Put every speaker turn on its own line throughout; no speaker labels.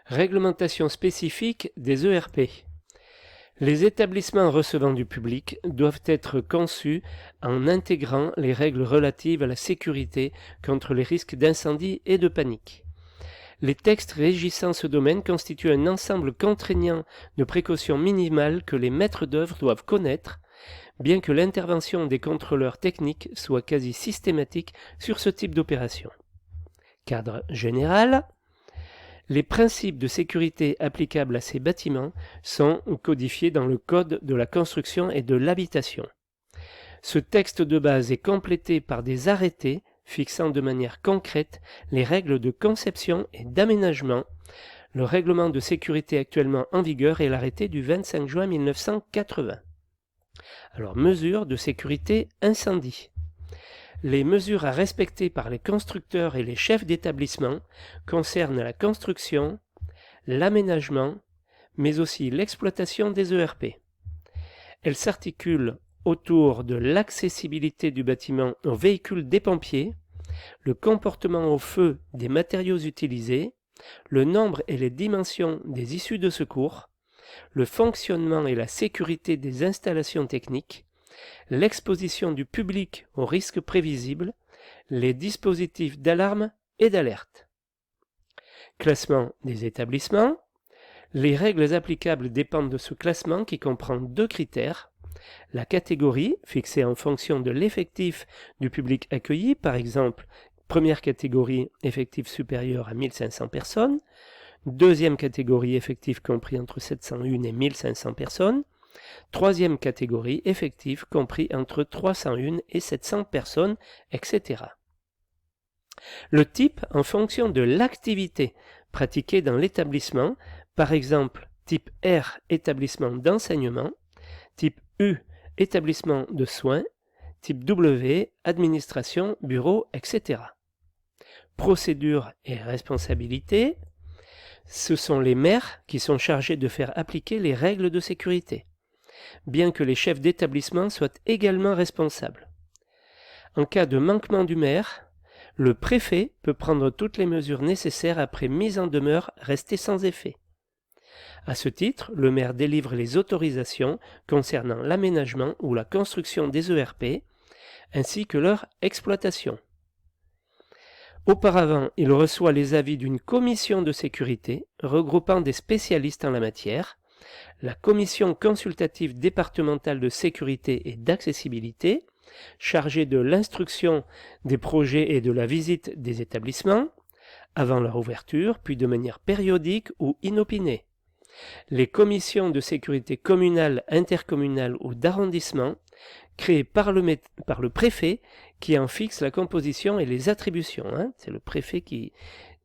Réglementation spécifique des ERP. Les établissements recevant du public doivent être conçus en intégrant les règles relatives à la sécurité contre les risques d'incendie et de panique. Les textes régissant ce domaine constituent un ensemble contraignant de précautions minimales que les maîtres d'œuvre doivent connaître, bien que l'intervention des contrôleurs techniques soit quasi systématique sur ce type d'opération. Cadre général. Les principes de sécurité applicables à ces bâtiments sont codifiés dans le Code de la construction et de l'habitation. Ce texte de base est complété par des arrêtés fixant de manière concrète les règles de conception et d'aménagement. Le règlement de sécurité actuellement en vigueur est l'arrêté du 25 juin 1980. Alors, mesures de sécurité incendie. Les mesures à respecter par les constructeurs et les chefs d'établissement concernent la construction, l'aménagement, mais aussi l'exploitation des ERP. Elles s'articulent autour de l'accessibilité du bâtiment aux véhicules des pompiers, le comportement au feu des matériaux utilisés, le nombre et les dimensions des issues de secours, le fonctionnement et la sécurité des installations techniques, l'exposition du public aux risques prévisibles, les dispositifs d'alarme et d'alerte. Classement des établissements. Les règles applicables dépendent de ce classement qui comprend deux critères. La catégorie, fixée en fonction de l'effectif du public accueilli, par exemple, première catégorie, effectif supérieur à 1500 personnes, deuxième catégorie, effectif compris entre 701 et 1500 personnes, troisième catégorie, effectif compris entre 301 et 700 personnes, etc. Le type en fonction de l'activité pratiquée dans l'établissement, par exemple type R, établissement d'enseignement, type U, établissement de soins, type W, administration, bureau, etc. Procédure et responsabilité. Ce sont les maires qui sont chargés de faire appliquer les règles de sécurité, bien que les chefs d'établissement soient également responsables. En cas de manquement du maire, le préfet peut prendre toutes les mesures nécessaires après mise en demeure restée sans effet. À ce titre, le maire délivre les autorisations concernant l'aménagement ou la construction des ERP, ainsi que leur exploitation. Auparavant, il reçoit les avis d'une commission de sécurité regroupant des spécialistes en la matière, la commission consultative départementale de sécurité et d'accessibilité, chargée de l'instruction des projets et de la visite des établissements, avant leur ouverture, puis de manière périodique ou inopinée. Les commissions de sécurité communale, intercommunale ou d'arrondissement, créées par le préfet, qui en fixe la composition et les attributions. C'est le préfet qui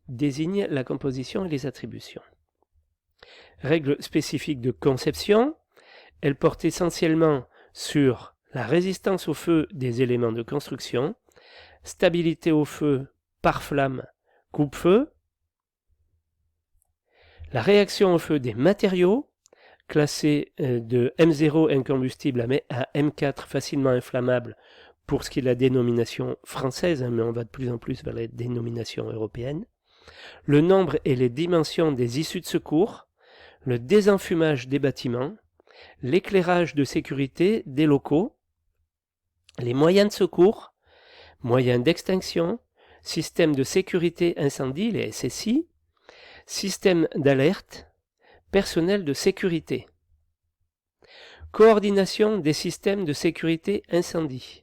désigne la composition et les attributions. Règles spécifiques de conception. Elles portent essentiellement sur la résistance au feu des éléments de construction, stabilité au feu, pare-flamme, coupe-feu, la réaction au feu des matériaux, classés de M0 incombustible à M4 facilement inflammable pour ce qui est de la dénomination française, mais on va de plus en plus vers la dénomination européenne, le nombre et les dimensions des issues de secours, le désenfumage des bâtiments, l'éclairage de sécurité des locaux, les moyens de secours, moyens d'extinction, système de sécurité incendie, les SSI, système d'alerte, personnel de sécurité. Coordination des systèmes de sécurité incendie.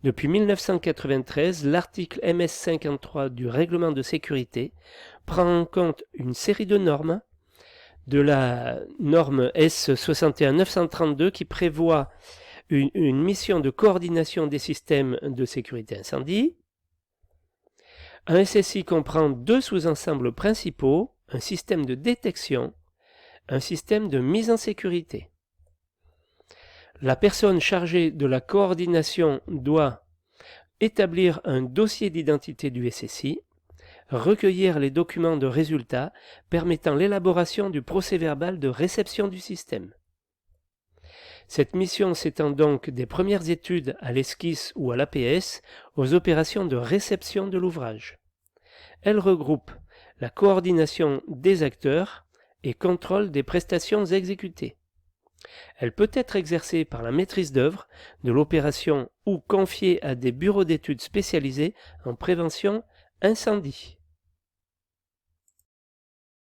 Depuis 1993, l'article MS53 du règlement de sécurité prend en compte une série de normes, de la norme S61932 qui prévoit une mission de coordination des systèmes de sécurité incendie. Un SSI comprend deux sous-ensembles principaux, un système de détection, un système de mise en sécurité. La personne chargée de la coordination doit établir un dossier d'identité du SSI, recueillir les documents de résultats permettant l'élaboration du procès-verbal de réception du système. Cette mission s'étend donc des premières études à l'esquisse ou à l'APS aux opérations de réception de l'ouvrage. Elle regroupe la coordination des acteurs et contrôle des prestations exécutées. Elle peut être exercée par la maîtrise d'œuvre de l'opération ou confiée à des bureaux d'études spécialisés en prévention incendie.